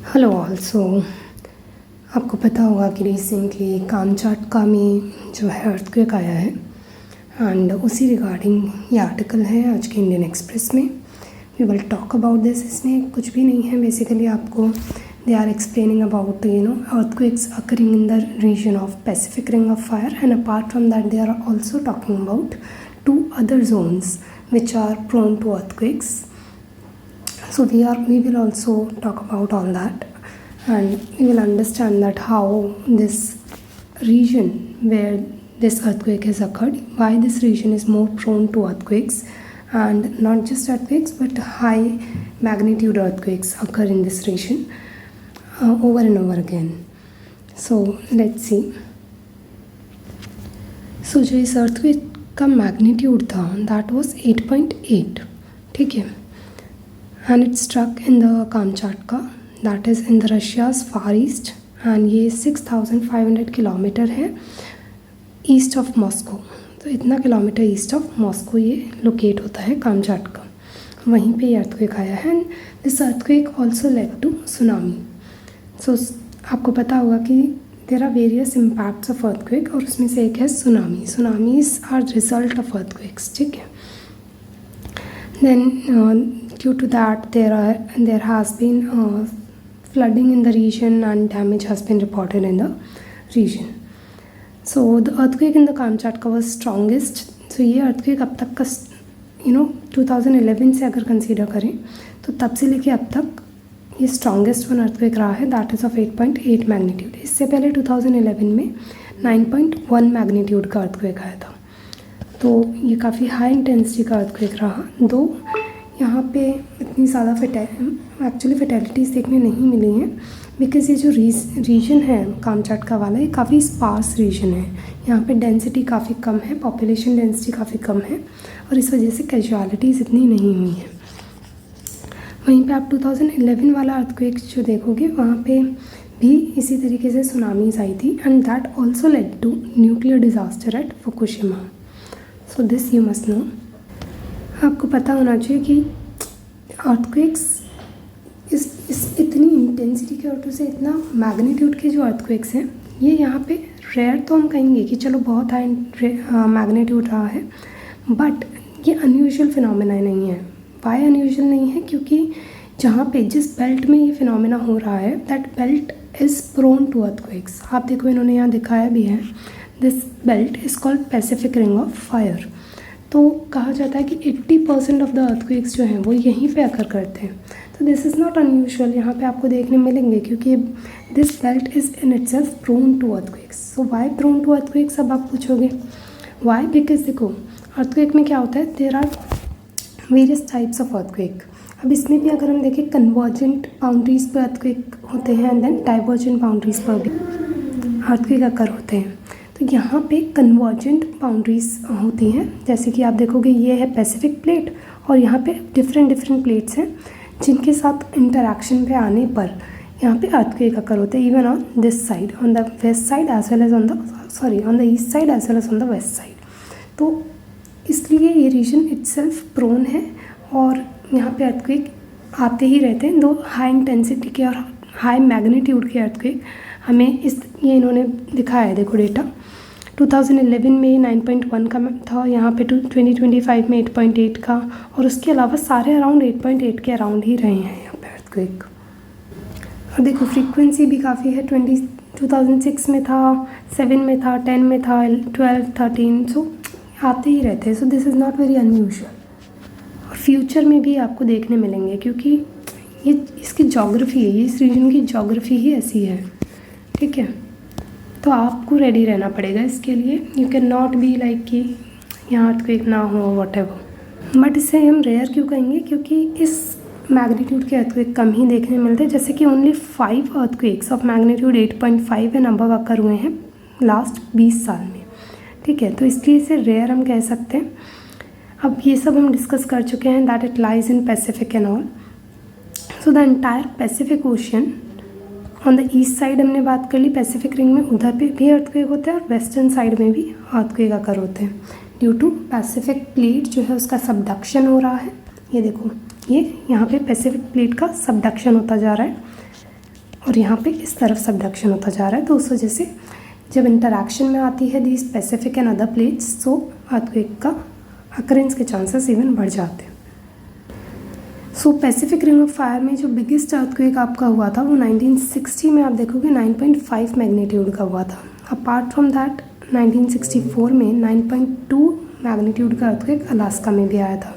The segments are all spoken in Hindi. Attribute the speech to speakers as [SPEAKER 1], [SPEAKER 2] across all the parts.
[SPEAKER 1] Hello all. आपको पता होगा कि रिसेंटली कामचाटका में जो है अर्थक्वेक आया है एंड उसी रिगार्डिंग ये आर्टिकल है आज के इंडियन एक्सप्रेस में। We will talk about this. इसमें कुछ भी नहीं है, बेसिकली आपको they are explaining about earthquakes occurring in the region of Pacific Ring of Fire and apart from that they are also talking about 2 other zones which are prone to earthquakes. So we will also talk about all that, and we will understand that how this region where this earthquake has occurred, why this region is more prone to earthquakes, and not just earthquakes but high magnitude earthquakes occur in this region over and over again. So let's see. So जो इस earthquake का मैग्नीट्यूड था दैट वाज 8.8, ठीक है, and it struck in the Kamchatka that is in the Russia's far east, and ये 6500 किलोमीटर है ईस्ट ऑफ मॉस्को। तो इतना किलोमीटर ईस्ट ऑफ मॉस्को ये लोकेट होता है कामचाटका, वहीं पे ये अर्थक्वेक आया है। And this earthquake also led to tsunami. So आपको पता होगा कि there are various impacts of earthquake, और उसमें से एक है tsunami. Tsunamis are result of earthquakes, ठीक है। Then due to that there has been flooding in the region and damage has been reported in the region. So the earthquake in the Kamchatka was strongest. So ये अर्थक्वेक अब तक का 2011 से अगर कंसीडर करें तो तब से लेके अब तक ये स्ट्रॉन्गेस्ट वन अर्थक्वेक रहा है, दैट इज़ ऑफ 8.8 मैग्नीट्यूड। इससे पहले 2011 में 9.1 मैग्नीट्यूड का अर्थक्वेक आया था। तो ये काफ़ी हाई इंटेंसिटी का अर्थक्वेक रहा। दो यहाँ पे इतनी ज़्यादा एक्चुअली फैटेलिटीज़ देखने नहीं मिली हैं, बिकॉज़ ये जो रीजन है कामचाटका वाला, ये काफ़ी स्पार्स रीजन है। यहाँ पे डेंसिटी काफ़ी कम है, पॉपुलेशन डेंसिटी काफ़ी कम है, और इस वजह से कैजुअलिटीज़ इतनी नहीं हुई हैं। वहीं पे आप 2011 वाला अर्थक्वेक जो देखोगे वहाँ पे भी इसी तरीके से सुनामीज आई थी, and that also led to nuclear disaster at Fukushima. So this you must know. आपको पता होना चाहिए कि अर्थक्वेक्स इस इतनी इंटेंसिटी के वजह से इतना मैग्नीट्यूड के जो अर्थक्वेक्स हैं ये यहाँ पे रेयर तो हम कहेंगे कि चलो बहुत हाई मैग्नीट्यूड रहा है, बट ये अनयूजुअल फिनोमेना नहीं है। वाई अनयूजुअल नहीं है? क्योंकि जहाँ पे जिस बेल्ट में ये फिनोमेना हो रहा है that belt is prone to earthquakes. आप देखो इन्होंने यहाँ दिखाया भी है, this belt is called Pacific Ring of Fire. तो कहा जाता है कि 80% ऑफ द अर्थक्वेक्स जो हैं वो यहीं पे अकर करते हैं। तो दिस इज़ नॉट अनयूजुअल, यहाँ पे आपको देखने मिलेंगे, क्योंकि this belt is in itself prone to earthquakes. So why prone to earthquakes, अब आप पूछोगे वाई? बिकॉज देखो अर्थक्वेक में क्या होता है, there are various types of earthquake. अब इसमें भी अगर हम देखें कन्वर्जेंट बाउंड्रीज पर अर्थक्वेक होते हैं एंड देन डाइवर्जेंट बाउंड्रीज पर भी अर्थक्वेक अकर होते हैं। तो यहाँ पे कन्वर्जेंट बाउंड्रीज होती हैं, जैसे कि आप देखोगे ये है पैसिफिक प्लेट और यहाँ पे डिफरेंट प्लेट्स हैं जिनके साथ इंटरेक्शन पे आने पर यहाँ पे अर्थक्वेक अकर होते हैं, even on this side, on the west side as well as on the east side as well as on the west side. तो इसलिए ये रीजन इटसेल्फ प्रोन है और यहाँ पे अर्थक्वेक आते ही रहते हैं। दो हाई इंटेंसिटी के और हाई मैग्नीट्यूड के अर्थक्वेक हमें ये इन्होंने दिखाया है, देखो डेटा 2011 में 9.1 का था, यहाँ पे 2025 में 8.8 का, और उसके अलावा सारे अराउंड 8.8 के अराउंड ही रहे हैं यहाँ पे अर्थक्वेक। और देखो फ्रीक्वेंसी भी काफ़ी है, 2006 में था, 7 में था, 10 में था, 12, 13, सो आते ही रहते हैं। सो this is not very unusual, और फ्यूचर में भी आपको देखने मिलेंगे, क्योंकि ये इसकी ज्योग्राफी है, ये इस रीजन की ज्योग्राफी ही ऐसी है, ठीक है। तो आपको रेडी रहना पड़ेगा इसके लिए। You can not be like कि यहाँ अर्थक्वेक ना हो वॉट एवर। बट इसे हम रेयर क्यों कहेंगे? क्योंकि इस मैग्नीट्यूड के अर्थक्वेक कम ही देखने मिलते हैं, जैसे कि only 5 earthquakes of magnitude 8.5 and above occur हुए हैं लास्ट 20 साल में, ठीक है। तो इसलिए इसे रेयर हम कह सकते हैं। अब ये सब हम डिस्कस कर चुके हैं, that it lies in Pacific and all. So the entire Pacific ocean on the east side हमने बात कर ली, पैसिफिक रिंग में उधर पे भी अर्थक्वेक होते हैं, और वेस्टर्न साइड में भी अर्थक्वेक अकर होते हैं ड्यू टू पैसिफिक प्लेट जो है उसका सबडक्शन हो रहा है। ये देखो ये यहाँ पे पैसिफिक प्लेट का सबडक्शन होता जा रहा है, और यहाँ पे इस तरफ सबडक्शन होता जा रहा है। तो उस वजह से जब इंटरैक्शन में आती है these Pacific and other plates, तो अर्थक्वेक का अकरेंस के चांसेस इवन बढ़ जाते हैं। सो पैसिफिक रिंग ऑफ फायर में जो बिगेस्ट अर्थक्वेक आपका हुआ था वो 1960 में आप देखोगे 9.5 मैग्नीट्यूड का हुआ था। अपार्ट फ्रॉम दैट 1964 में 9.2 मैग्नीट्यूड का अर्थक्वेक अलास्का में भी आया था।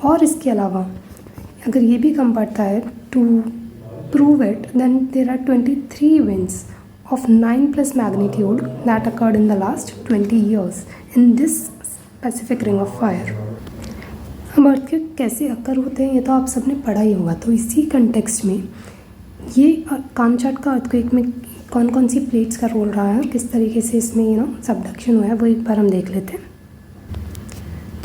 [SPEAKER 1] और इसके अलावा अगर ये भी कम पड़ता है to prove it, then there are 23 events of 9+ magnitude that occurred in the last 20 years in this Pacific Ring of Fire। अब अर्थक्वेक कैसे अकर होते हैं ये तो आप सबने पढ़ा ही होगा। तो इसी कंटेक्स्ट में ये कामचाट का अर्थक्वेक में कौन कौन सी प्लेट्स का रोल रहा है और किस तरीके से इसमें सबडक्शन हुआ है वो एक बार हम देख लेते हैं।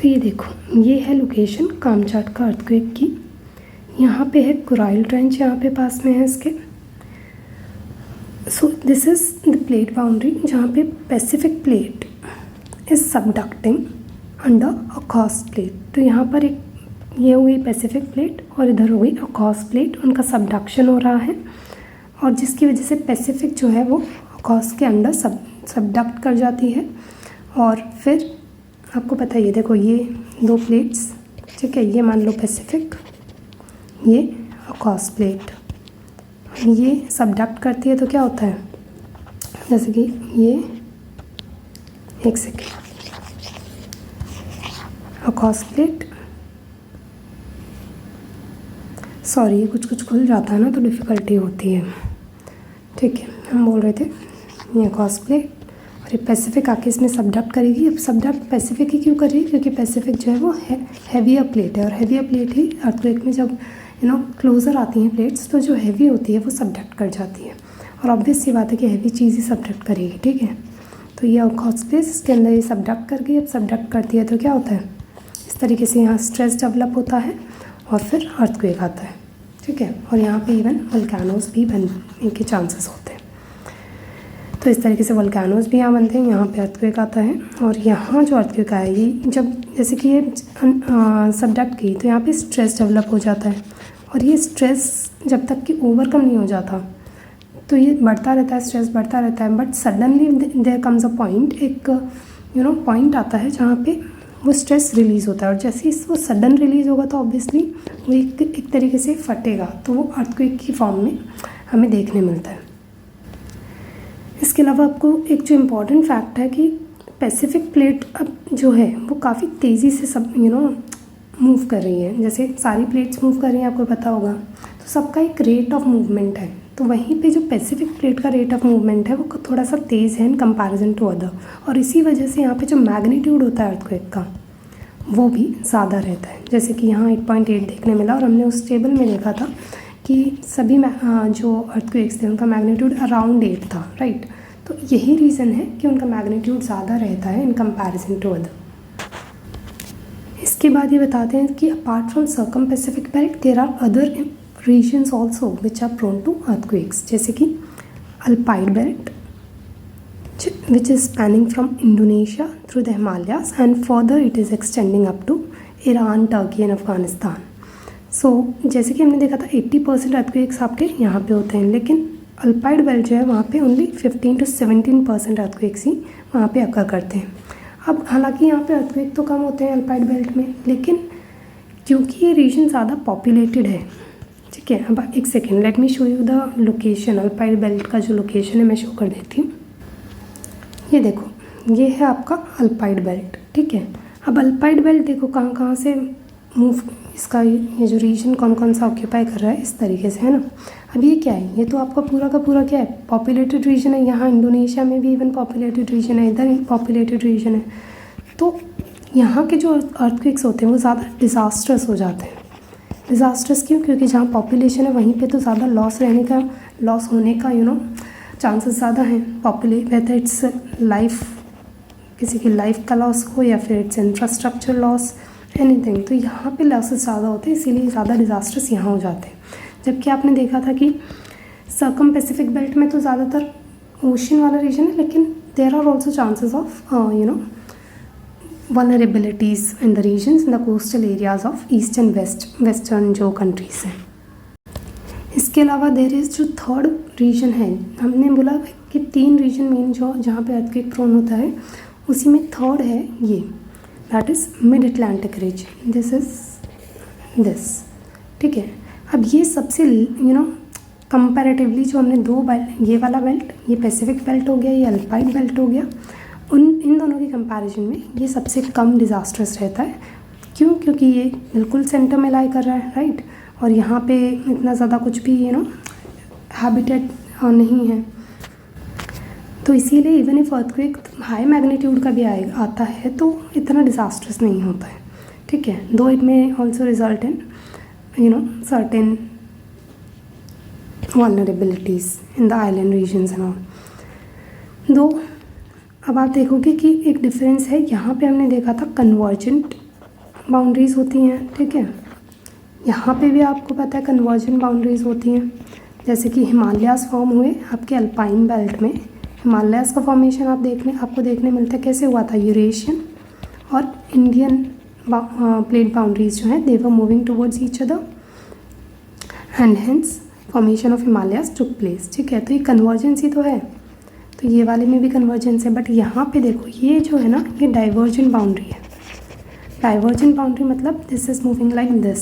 [SPEAKER 1] तो ये देखो, ये है लोकेशन कामचाट का अर्थक्वेक की। यहाँ पे है कोराइल ट्रेंच, यहाँ पे पास में है इसके। So this is the plate boundary जहाँ पे Pacific plate is subducting under Okhotsk plate. तो यहाँ पर एक ये हो गई पैसिफिक प्लेट और इधर हो गई अकॉस्ट प्लेट, उनका सबडक्शन हो रहा है और जिसकी वजह से पैसिफिक जो है वो अकॉस्ट के अंडर सबडक्ट कर जाती है। और फिर आपको पता है, ये देखो ये दो प्लेट्स, ठीक है, ये मान लो पैसिफिक, ये अकॉस्ट प्लेट, ये सबडक्ट करती है तो क्या होता है, जैसे कि ये एक सेकेंड, अकॉस्ट प्लेट, सॉरी ये कुछ खुल जाता है ना तो डिफ़िकल्टी होती है, ठीक है। हम बोल रहे थे ये अकॉस्ट प्लेट और ये पैसिफिक आके इसमें सबडक्ट करेगी। अब सबडक्ट पैसिफिक ही क्यों करेगी, क्योंकि पैसिफिक जो है वो हैवियर प्लेट है और हैवियर प्लेट ही अर्थक्वेक में जब क्लोज़र आती हैं प्लेट्स तो जो हैवी होती है वो सबडक्ट कर जाती है। और ऑब्वियस सी बात है कि हैवी चीज़ ही सबडक्ट करेगी, ठीक है। तो ये अकॉस्ट प्लेट इसके अंदर ये सबडक्ट कर गई। अब सबडक्ट करती है तो क्या होता है, इस तरीके से यहाँ स्ट्रेस डेवलप होता है और फिर अर्थक्वेक आता है, ठीक है। और यहाँ पे इवन वोल्केनोज भी बनने के चांसेस होते हैं। तो इस तरीके से वोल्केनोज भी यहाँ बनते हैं, यहाँ पे अर्थक्वेक आता है। और यहाँ जो अर्थक्वेक आया ये जब जैसे कि ये सबडक्ट की तो यहाँ पे स्ट्रेस डेवलप हो जाता है और ये स्ट्रेस जब तक कि ओवरकम नहीं हो जाता तो ये बढ़ता रहता है, स्ट्रेस बढ़ता रहता है। But suddenly there comes a point, एक पॉइंट आता है जहाँ पे वो स्ट्रेस रिलीज़ होता है और जैसे ही वो सडन रिलीज़ होगा तो ऑब्वियसली वो एक तरीके से फटेगा, तो वो अर्थक्वेक की फॉर्म में हमें देखने मिलता है। इसके अलावा आपको एक जो इम्पॉर्टेंट फैक्ट है कि पैसिफिक प्लेट अब जो है वो काफ़ी तेज़ी से सब मूव कर रही है। जैसे सारी प्लेट्स मूव कर रही हैं, आपको पता होगा, तो सबका एक रेट ऑफ मूवमेंट है। तो वहीं पे जो पैसिफिक प्लेट का रेट ऑफ मूवमेंट है वो थोड़ा सा तेज़ है इन कंपैरिजन टू अदर, और इसी वजह से यहाँ पे जो मैग्नीट्यूड होता है अर्थक्वेक का वो भी ज़्यादा रहता है। जैसे कि यहाँ 8.8 देखने मिला और हमने उस टेबल में देखा था कि सभी जो अर्थक्वेक्स थे उनका मैग्नीट्यूड अराउंड 8 था, राइट। तो यही रीज़न है कि उनका मैग्नीट्यूड ज़्यादा रहता है इन कंपैरिजन टू अदर। इसके बाद ये बताते हैं कि apart from circum Pacific belt there are other regions also which are prone to earthquakes, जैसे कि Alpide belt which is spanning from Indonesia through the Himalayas and further it is extending up to Iran, Turkey and Afghanistan। So जैसे कि हमने देखा था 80% अर्थक्वेक्स आपके यहाँ पे होते हैं, लेकिन अल्पाइड बेल्ट जो है वहाँ पे ओनली 15 to 17% अर्थक्वेक्स ही वहाँ पे अकर करते हैं। अब हालांकि यहाँ पे अर्थक्वेक तो कम होते हैं अल्पाइड बेल्ट में, लेकिन क्योंकि ये रीजन ज़्यादा पॉपुलेटेड है, ठीक है। अब एक second, let me show you the location. Alpide belt का जो लोकेशन है मैं शो कर देती हूँ। ये देखो, ये है आपका अल्पाइड बेल्ट, ठीक है। अब अल्पाइड बेल्ट देखो कहाँ कहाँ से मूव, इसका ये जो रीजन कौन कौन सा ऑक्यूपाई कर रहा है इस तरीके से, है ना। अब ये क्या है, ये तो आपका पूरा का पूरा क्या है, पॉपुलेटेड रीजन है। यहाँ इंडोनेशिया में भी इवन पॉपुलेटेड रीजन है, इधर पॉपुलेटेड रीजन है। तो यहाँ के जो अर्थक्वेक्स होते हैं वो ज़्यादा डिज़ास्टर्स हो जाते हैं। डिज़ास्टर्स क्यों, क्योंकि जहाँ पॉपुलेशन है वहीं पे तो ज़्यादा लॉस होने का चांसेस ज़्यादा हैं। वेदर इट्स लाइफ, किसी की लाइफ का लॉस हो या फिर इट्स इंफ्रास्ट्रक्चर लॉस, एनीथिंग, तो यहाँ पे लॉसेस ज़्यादा होते हैं, इसीलिए ज़्यादा डिज़ास्टर्स यहाँ हो जाते हैं। जबकि आपने देखा था कि सर्कम पैसिफिक बेल्ट में तो ज़्यादातर ओशन वाला रीजन है, लेकिन there are also chances of vulnerabilities in the regions in the coastal areas of east and western जो कंट्रीज हैं। इसके अलावा देर इज़ जो थर्ड रीजन है, हमने बोला कि 3 रीजन मेन जो जहाँ पे अर्थक्वेक प्रोन होता है, उसी में थर्ड है ये, that is mid Atlantic region, this is this, ठीक है। अब ये सबसे कंपैरेटिवली जो हमने 2 बेल्ट, ये वाला बेल्ट, ये पैसिफिक बेल्ट हो गया, ये अल्पाइन बेल्ट हो गया, इन दोनों की कंपैरिजन में ये सबसे कम डिज़ास्ट्रस रहता है। क्यों? क्योंकि ये बिल्कुल सेंटर में लाई कर रहा है, राइट, और यहाँ पे इतना ज़्यादा कुछ भी हैबिटेट नहीं है, तो इसीलिए even if earthquake high magnitude का भी आता है तो इतना डिज़ास्ट्रस नहीं होता है, ठीक है। दो इट में also result in certain vulnerabilities in the island regions and all. दो, अब आप देखोगे कि एक डिफरेंस है, यहाँ पे हमने देखा था कन्वर्जेंट बाउंड्रीज होती हैं, ठीक है, यहाँ पे भी आपको पता है कन्वर्जेंट बाउंड्रीज होती हैं। जैसे कि हिमालयाज़ फॉर्म हुए आपके अल्पाइन बेल्ट में, हिमालयाज़ का फॉर्मेशन आपको देखने मिलता है कैसे हुआ था, यूरेशियन और इंडियन प्लेट बाउंड्रीज जो हैं they were moving towards each other and hence formation of Himalayas took place, ठीक है। तो ये कन्वर्जेंस ही तो है, तो ये वाले में भी कन्वर्जेंस है, बट यहाँ पे देखो ये जो है ना, ये डाइवर्जेंट बाउंड्री है। डाइवर्जेंट बाउंड्री मतलब this is moving like this,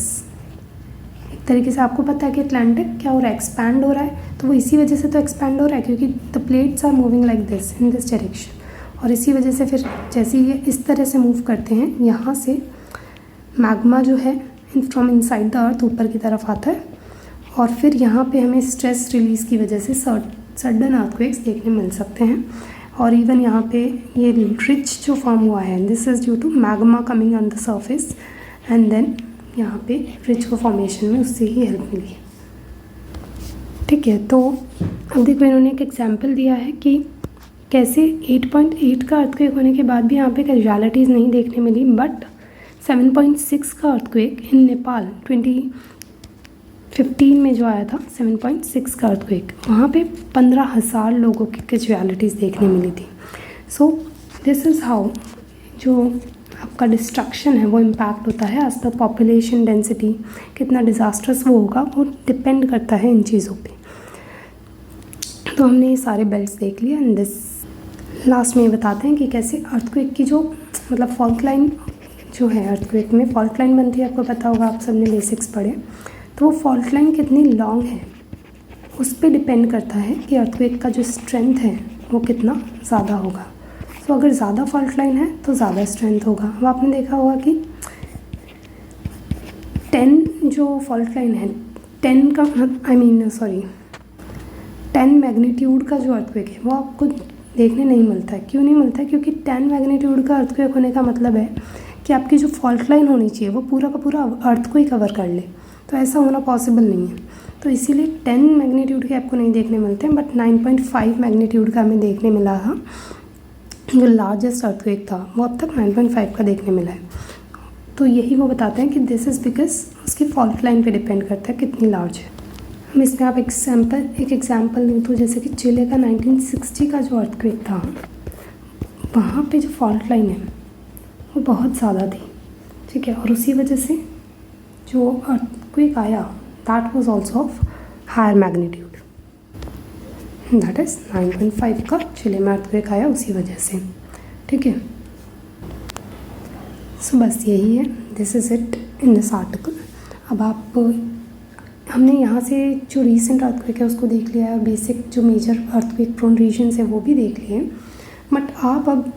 [SPEAKER 1] एक तरीके से आपको पता है कि अटलांटिक क्या हो रहा है, एक्सपैंड हो रहा है, तो वो इसी वजह से तो एक्सपैंड हो रहा है क्योंकि the plates are moving like this in this direction, और इसी वजह से फिर जैसे ये इस तरह से मूव करते हैं, यहाँ से मैग्मा जो है फ्रॉम इनसाइड द अर्थ ऊपर की तरफ आता है, और फिर यहाँ पे हमें स्ट्रेस रिलीज़ की वजह से सडन अर्थक्वेक्स देखने मिल सकते हैं। और इवन यहाँ पे ये रिच जो फॉर्म हुआ है, this is due to magma coming on the surface and then यहाँ पे रिच को फॉर्मेशन में उससे ही हेल्प मिली, ठीक है। तो अब देखो इन्होंने एक एग्जांपल दिया है कि कैसे 8.8 का अर्थक्वेक होने के बाद भी यहाँ पे कैजुअलिटीज़ नहीं देखने मिली, बट 7.6 का अर्थक्वेक इन नेपाल 2015 में जो आया था, 7.6 का अर्थक्वेक, वहाँ पे 15,000 लोगों की कैजुअलिटीज़ देखने मिली थी। सो दिस इज़ हाउ जो आपका डिस्ट्रक्शन है वो इम्पैक्ट होता है एज द पॉपुलेशन डेंसिटी, कितना डिज़ास्टर्स वो होगा वो डिपेंड करता है इन चीज़ों पे। तो हमने ये सारे बेल्ट्स देख लिए एंड दिस लास्ट में ये बताते हैं कि कैसे अर्थक्वेक की जो मतलब फॉल्ट लाइन जो है, अर्थक्वेक में फॉल्ट लाइन बनती है, आपको पता होगा, आप सबने बेसिक्स पढ़े, तो वो फॉल्ट लाइन कितनी लॉन्ग है उस पर डिपेंड करता है कि अर्थक्वेक का जो स्ट्रेंथ है वो कितना ज़्यादा होगा। तो अगर ज़्यादा फॉल्ट लाइन है तो ज़्यादा स्ट्रेंथ होगा। अब आपने देखा होगा कि 10 जो फॉल्ट लाइन है, 10 मैग्नीट्यूड का जो अर्थक्वेक है वो आपको देखने नहीं मिलता है। क्यों नहीं मिलता है? क्योंकि 10 मैग्नीट्यूड का अर्थक्वेक होने का मतलब है कि आपकी जो फॉल्ट लाइन होनी चाहिए वो पूरा का पूरा अर्थ को ही कवर कर ले, तो ऐसा होना पॉसिबल नहीं है। तो इसीलिए 10 मैग्नीट्यूड के आपको नहीं देखने मिलते हैं, बट 9.5 मैग्नीट्यूड का हमें देखने मिला था। जो लार्जेस्ट अर्थक्वेक था वो अब तक 9.5 का देखने मिला है। तो यही वो बताते हैं कि दिस इज़ बिकॉज उसकी फॉल्ट लाइन पे डिपेंड करता है कितनी लार्ज है। हम इसमें आप एक एग्जांपल दूँ तो जैसे कि चिले का 1960 का जो अर्थक्वेक था, वहाँ पे जो फॉल्ट लाइन है वो बहुत ज़्यादा थी, ठीक है, और उसी वजह से जो अर्थक्वेक आया that was also of higher magnitude, that is 9.5 का चिले में अर्थक्वेक आया उसी वजह से, ठीक है। सो बस यही है, this is it in this article. अब आप हमने यहाँ से जो रीसेंट अर्थक्वेक है उसको देख लिया है, बेसिक जो मेजर अर्थक्वेक प्रोन रीजन्स है वो भी देख लिए, बट आप अब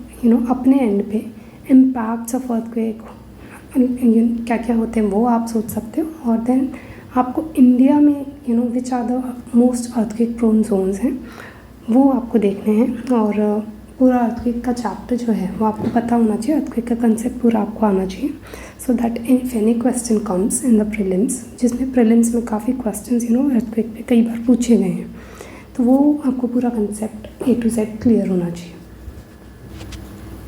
[SPEAKER 1] अपने एंड पे इम्पैक्ट्स ऑफ अर्थक्वेक क्या क्या होते हैं वो आप सोच सकते हो, और देन आपको इंडिया में which are the most earthquake prone zones हैं वो आपको देखने हैं, और पूरा अर्थक्वेक का चैप्टर जो है वो आपको पता होना चाहिए, अर्थक्वेक का कंसेप्ट पूरा आपको आना चाहिए, so that if any question comes in the prelims, जिसमें प्रीलिम्स में काफ़ी क्वेश्चंस अर्थक्वेक पे कई बार पूछे गए हैं, तो वो आपको पूरा concept A to Z clear होना चाहिए।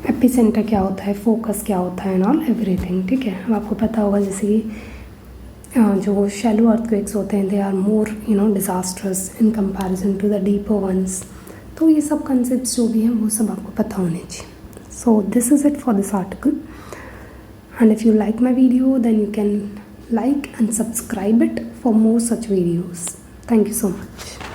[SPEAKER 1] एपिसेंटर क्या होता है, फोकस क्या होता है, एंड ऑल एवरीथिंग, ठीक है। अब आपको पता होगा जैसे कि जो शैलो अर्थक्वेक्स होते हैं they are more disasters in comparison to the deeper ones, तो ये सब कंसेप्ट्स जो भी हैं वो सब आपको पता होने चाहिए। So this is it for this article, and if you like my video then you can like and subscribe it for more such videos. Thank you so much.